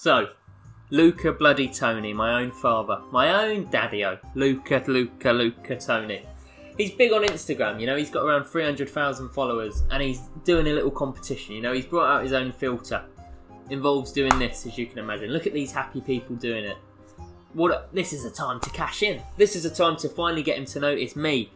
So, Luca bloody Toni, my own father, my own daddy-o, Luca Toni. He's big on Instagram, you know, he's got around 300,000 followers and he's doing a little competition, you know, he's brought out his own filter. Involves doing this, as you can imagine. Look at these happy people doing it. This is a time to cash in. This is a time to finally get him to notice me,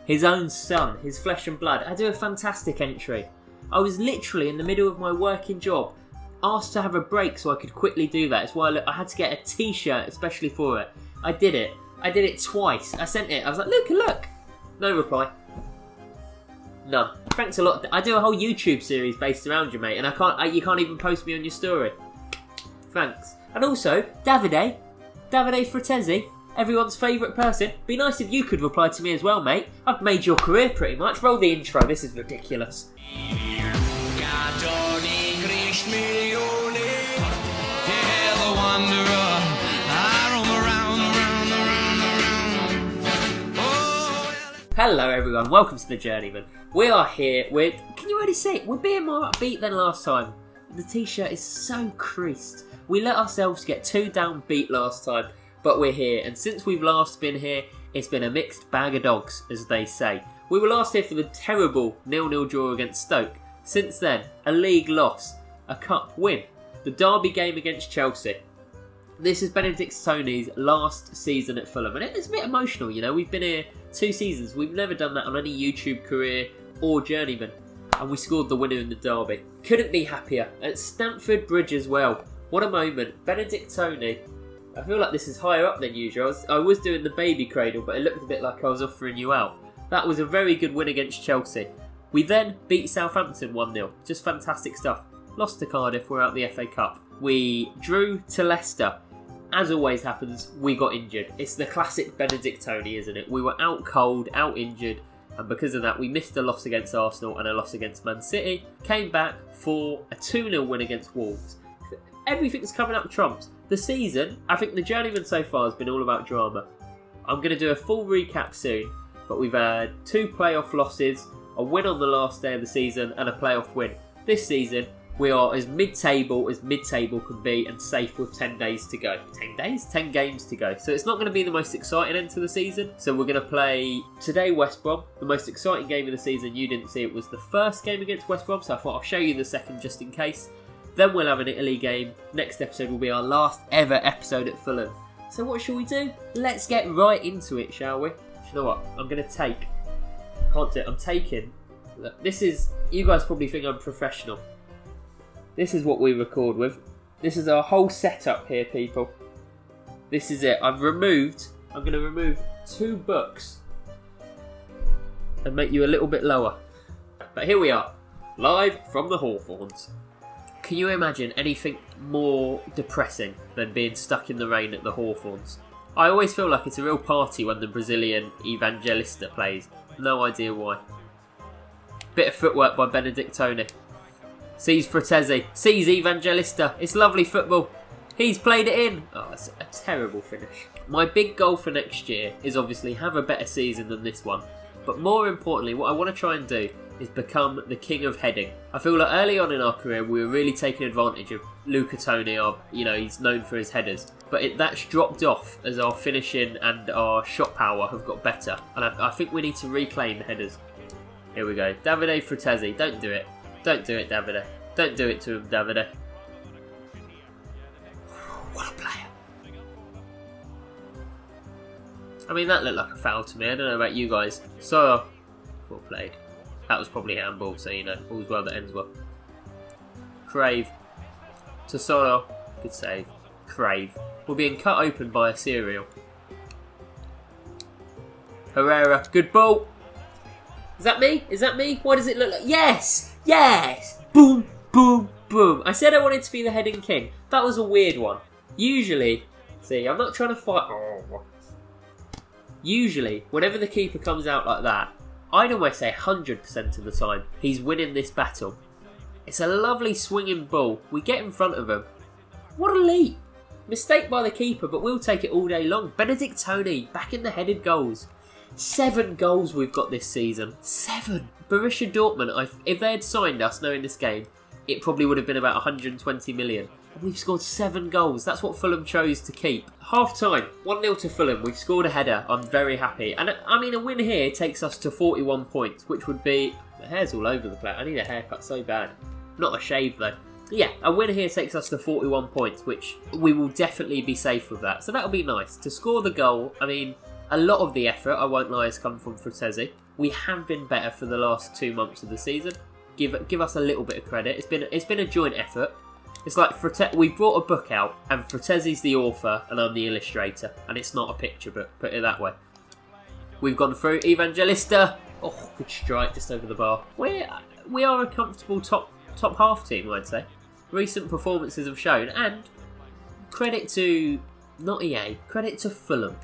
his own son, his flesh and blood. I do a fantastic entry. I was literally in the middle of my working job, asked to have a break so I could quickly do that. It's why I had to get a t-shirt especially for it. I did it twice. I sent it. I was like, Luca, look. No reply. None. Thanks a lot. I do a whole YouTube series based around you, mate, and you can't even post me on your story. Thanks. And also, Davide Fratesi, everyone's favourite person. Be nice if you could reply to me as well, mate. I've made your career pretty much. Roll the intro. This is ridiculous. Hello everyone, welcome to the Journeyman. We are here can you already see it? We're being more upbeat than last time. The t-shirt is so creased. We let ourselves get too downbeat last time, but we're here. And since we've last been here, it's been a mixed bag of dogs, as they say. We were last here for the terrible 0-0 draw against Stoke. Since then, a league loss, a cup win, the derby game against Chelsea. This is Benedict Toni's last season at Fulham, and it's a bit emotional, you know. We've been here 2 seasons. We've never done that on any YouTube career or Journeyman, and we scored the winner in the derby. Couldn't be happier. At Stamford Bridge as well. What a moment. Benedict Toni. I feel like this is higher up than usual. I was doing the baby cradle, but it looked a bit like I was offering you out. That was a very good win against Chelsea. We then beat Southampton 1-0. Just fantastic stuff. Lost to Cardiff. We're out the FA Cup. We drew to Leicester. As always happens, we got injured. It's the classic Benedict Toni, isn't it? We were out cold, out injured, and because of that we missed a loss against Arsenal and a loss against Man City. Came back for a 2-0 win against Wolves. Everything's coming up trumps. The season, I think the Journeyman so far has been all about drama. I'm going to do a full recap soon, but we've had 2 playoff losses, a win on the last day of the season and a playoff win. This season, we are as mid-table can be and safe with 10 days to go. 10 days? 10 games to go. So it's not going to be the most exciting end to the season. So we're going to play today West Brom. The most exciting game of the season, you didn't see it, was the first game against West Brom. So I thought I'll show you the second just in case. Then we'll have an Italy game. Next episode will be our last ever episode at Fulham. So what shall we do? Let's get right into it, shall we? You know what? I'm going to take... Can't do it. I'm taking... Look, this is... You guys probably think I'm professional. This is what we record with. This is our whole setup here, people. This is it. I'm going to remove 2 books and make you a little bit lower. But here we are, live from the Hawthorns. Can you imagine anything more depressing than being stuck in the rain at the Hawthorns? I always feel like it's a real party when the Brazilian Evangelista plays. No idea why. Bit of footwork by Benedict Toni. Sees Fratesi, sees Evangelista. It's lovely football. He's played it in. Oh, it's a terrible finish. My big goal for next year is obviously have a better season than this one. But more importantly, what I want to try and do is become the king of heading. I feel like early on in our career, we were really taking advantage of Luca Toni. He's known for his headers. But that's dropped off as our finishing and our shot power have got better. And I think we need to reclaim the headers. Here we go. Davide Fratesi, don't do it. Don't do it, Davide. Don't do it to him, Davide. What a player. I mean, that looked like a foul to me. I don't know about you guys. So, well played. That was probably handball, so you know, all's well that ends well. Crave. Tesoro. Good save. Crave. We're being cut open by a cereal. Herrera. Good ball. Is that me? Is that me? What does it look like? Yes! Yes! Boom, boom, boom. I said I wanted to be the heading king. That was a weird one. Usually, see, I'm not trying to fight. Oh. Usually, whenever the keeper comes out like that, I'd almost say 100% of the time, he's winning this battle. It's a lovely swinging ball. We get in front of him. What a leap. Mistake by the keeper, but we'll take it all day long. Benedict Toni, back in the headed goals. 7 goals we've got this season. 7. Borussia Dortmund, if they had signed us knowing this game, it probably would have been about 120 million. And we've scored 7 goals. That's what Fulham chose to keep. Half time, 1-0 to Fulham. We've scored a header. I'm very happy. And I mean, a win here takes us to 41 points, which would be... The hair's all over the place. I need a haircut so bad. Not a shave though. Yeah, a win here takes us to 41 points, which we will definitely be safe with that. So that'll be nice. To score the goal, I mean, a lot of the effort, I won't lie, has come from Fratesi. We have been better for the last 2 months of the season. Give us a little bit of credit. It's been a joint effort. It's like we brought a book out, and Fratesi's the author, and I'm the illustrator, and it's not a picture book, put it that way. We've gone through Evangelista. Oh, good strike just over the bar. We are a comfortable top half team, I'd say. Recent performances have shown, and credit to, not EA, credit to Fulham.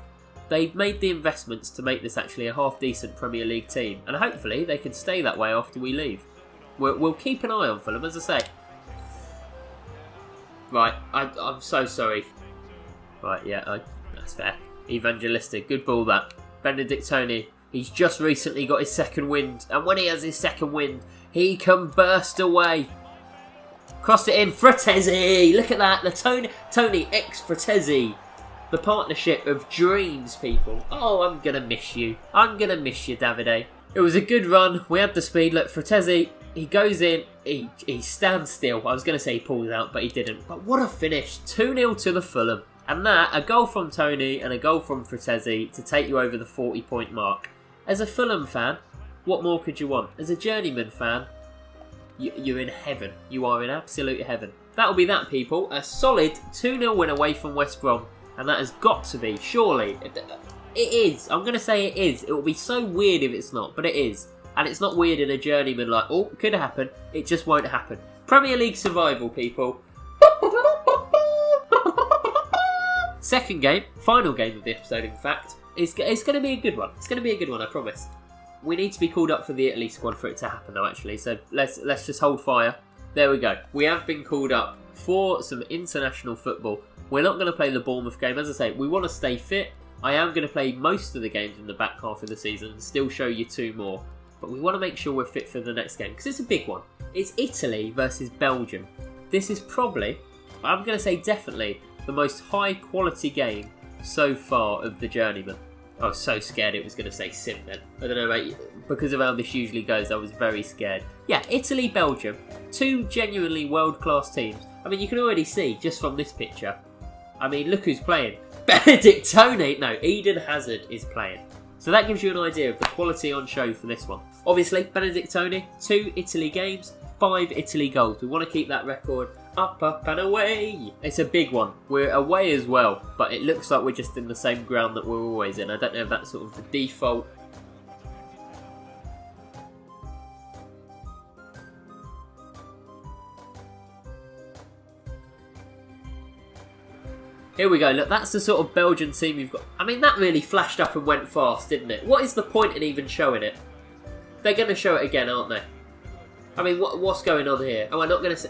They've made the investments to make this actually a half-decent Premier League team, and hopefully they can stay that way after we leave. We'll keep an eye on Fulham, as I say. Right, I'm so sorry. Right, yeah, that's fair. Evangelista, good ball that. Benedict Toni, he's just recently got his second wind, and when he has his second wind, he can burst away. Crossed it in, Fratesi! Look at that, the Toni x Fratesi. The partnership of dreams, people. Oh, I'm going to miss you. I'm going to miss you, Davide. It was a good run. We had the speed. Look, Fratesi, he goes in. He stands still. I was going to say he pulls out, but he didn't. But what a finish. 2-0 to the Fulham. And that, a goal from Toni and a goal from Fratesi to take you over the 40-point mark. As a Fulham fan, what more could you want? As a Journeyman fan, you're in heaven. You are in absolute heaven. That'll be that, people. A solid 2-0 win away from West Brom. And that has got to be, surely. It is. I'm going to say it is. It will be so weird if it's not, but it is. And it's not weird in a Journeyman like, oh, could happen. It just won't happen. Premier League survival, people. Second game, final game of the episode, in fact. It's going to be a good one. It's going to be a good one, I promise. We need to be called up for the Italy squad for it to happen, though, actually. So let's just hold fire. There we go. We have been called up for some international football. We're not going to play the Bournemouth game. As I say, we want to stay fit. I am going to play most of the games in the back half of the season and still show you 2 more. But we want to make sure we're fit for the next game because it's a big one. It's Italy versus Belgium. This is probably, I'm going to say definitely, the most high quality game so far of the Journeyman. I was so scared it was going to say Sim then. I don't know, mate. Because of how this usually goes, I was very scared. Yeah, Italy, Belgium. 2 genuinely world-class teams. I mean, you can already see just from this picture. I mean, look who's playing. Benedict Toni. No, Eden Hazard is playing. So that gives you an idea of the quality on show for this one. Obviously, Benedict Toni, 2 Italy games, 5 Italy goals. We want to keep that record up and away. It's a big one. We're away as well, but it looks like we're just in the same ground that we're always in. I don't know if that's sort of the default. Here we go, look, that's the sort of Belgian team you've got. I mean, that really flashed up and went fast, didn't it? What is the point in even showing it? They're going to show it again, aren't they? I mean, what's going on here? Oh, I'm not going to say...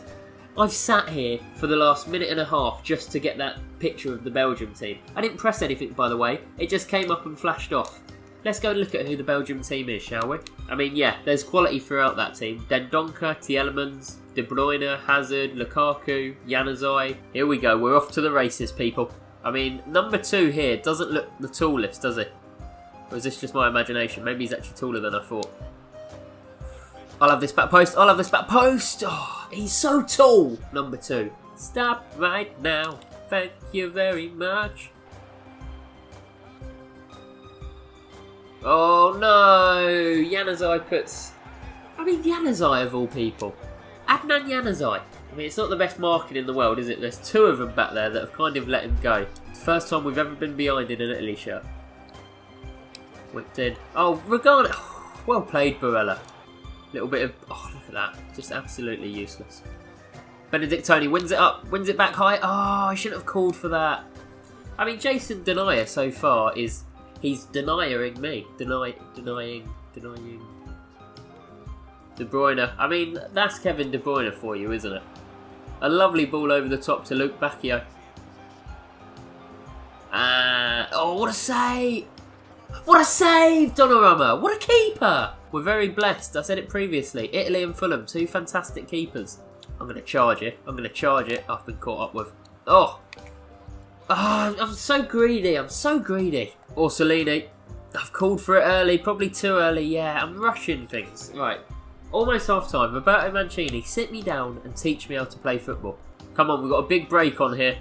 I've sat here for the last minute and a half just to get that picture of the Belgium team. I didn't press anything, by the way. It just came up and flashed off. Let's go and look at who the Belgium team is, shall we? I mean, yeah, there's quality throughout that team. Dendoncker, Tielemans, De Bruyne, Hazard, Lukaku, Januzaj. Here we go, we're off to the races, people. I mean, number 2 here doesn't look the tallest, does he? Or is this just my imagination? Maybe he's actually taller than I thought. I'll have this back post, I'll have this back post! Oh, he's so tall! Number 2. Stop right now, thank you very much. Oh no! Januzaj puts... I mean, Januzaj of all people. Adnan Januzaj. I mean, it's not the best marking in the world, is it? There's 2 of them back there that have kind of let him go. It's the first time we've ever been behind in an Italy shirt. Whipped in. Oh, Regana. Oh, well played, Barella. Little bit of... Oh, look at that. Just absolutely useless. Benedict Toni wins it up. Wins it back high. Oh, I shouldn't have called for that. I mean, Jason Denier so far is... He's denying me. Denying. De Bruyne. I mean, that's Kevin De Bruyne for you, isn't it? A lovely ball over the top to Luke Bacchio. Oh, what a save! What a save, Donnarumma! What a keeper! We're very blessed. I said it previously. Italy and Fulham, 2 fantastic keepers. I'm going to charge it. I'm going to charge it. I've been caught up with. Oh. Oh, I'm so greedy. I'm so greedy. Orsolini. I've called for it early. Probably too early. Yeah, I'm rushing things. Right. Almost half time. Roberto Mancini, sit me down and teach me how to play football. Come on, we've got a big break on here.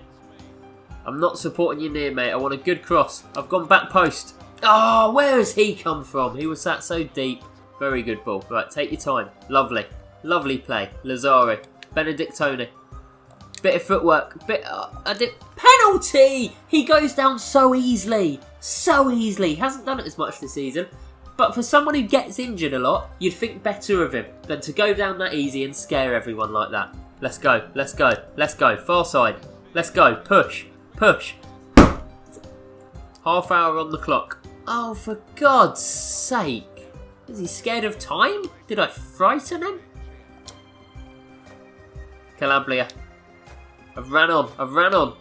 I'm not supporting you near, mate. I want a good cross. I've gone back post. Oh, where has he come from? He was sat so deep. Very good ball. Right, take your time. Lovely. Lovely play. Lazare. Benedict Toni. Bit of footwork. Penalty! He goes down so easily. So easily. Hasn't done it as much this season. But for someone who gets injured a lot, you'd think better of him than to go down that easy and scare everyone like that. Let's go. Let's go. Let's go. Far side. Let's go. Push. Push. Half hour on the clock. Oh, for God's sake. Is he scared of time? Did I frighten him? Calabria. I've ran on.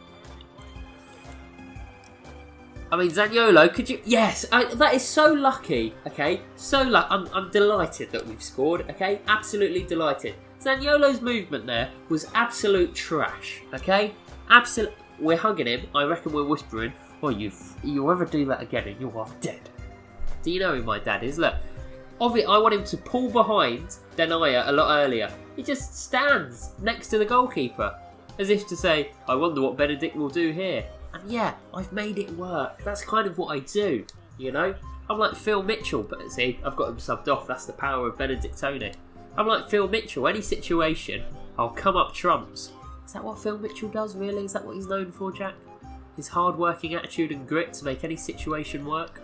I mean, Zaniolo, could you... Yes, that is so lucky, okay? So lucky. I'm delighted that we've scored, okay? Absolutely delighted. Zaniolo's movement there was absolute trash, okay? Absolute. We're hugging him. I reckon we're whispering, oh, you ever do that again and you are dead. Do you know who my dad is? Look, obviously I want him to pull behind Denaya a lot earlier. He just stands next to the goalkeeper as if to say, I wonder what Benedict will do here. And yeah, I've made it work. That's kind of what I do, you know? I'm like Phil Mitchell, but see, I've got him subbed off. That's the power of Benedict Toni. I'm like Phil Mitchell. Any situation, I'll come up trumps. Is that what Phil Mitchell does, really? Is that what he's known for, Jack? His hard-working attitude and grit to make any situation work?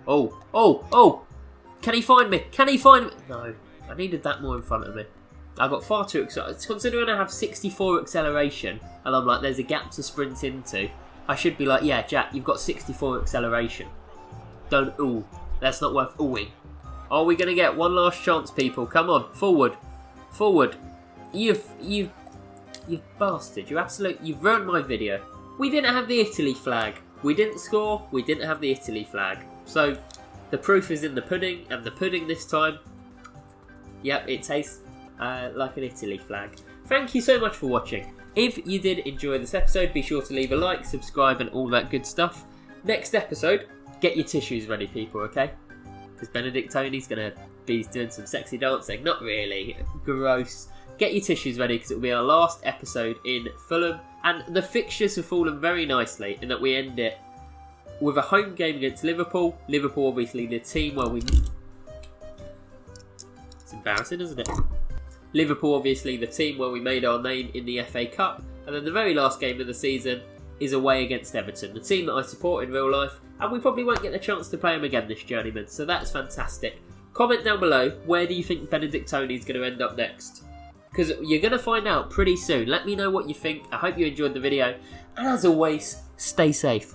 Oh! Can he find me? No, I needed that more in front of me. I got far too excited. Considering I have 64 acceleration, and I'm like, there's a gap to sprint into, I should be like, yeah, Jack, you've got 64 acceleration. Don't ooh. That's not worth oohing. Are we going to get one last chance, people? Come on, forward. You bastard. You've ruined my video. We didn't have the Italy flag. We didn't score. We didn't have the Italy flag. So, the proof is in the pudding, and the pudding this time, yep, it tastes like an Italy flag. Thank you so much for watching. If you did enjoy this episode, be sure to leave a like, subscribe, and all that good stuff. Next episode, get your tissues ready, people, okay? Because Benedict Toni's going to be doing some sexy dancing. Not really. Gross. Get your tissues ready because it will be our last episode in Fulham. And the fixtures have fallen very nicely in that we end it with a home game against Liverpool. Liverpool, obviously, the team where we... It's embarrassing, isn't it? Liverpool, obviously, the team where we made our name in the FA Cup. And then the very last game of the season is away against Everton, the team that I support in real life. And we probably won't get the chance to play them again this Journeyman. So that's fantastic. Comment down below, where do you think Benedict Toni is going to end up next? Because you're going to find out pretty soon. Let me know what you think. I hope you enjoyed the video. And as always, stay safe.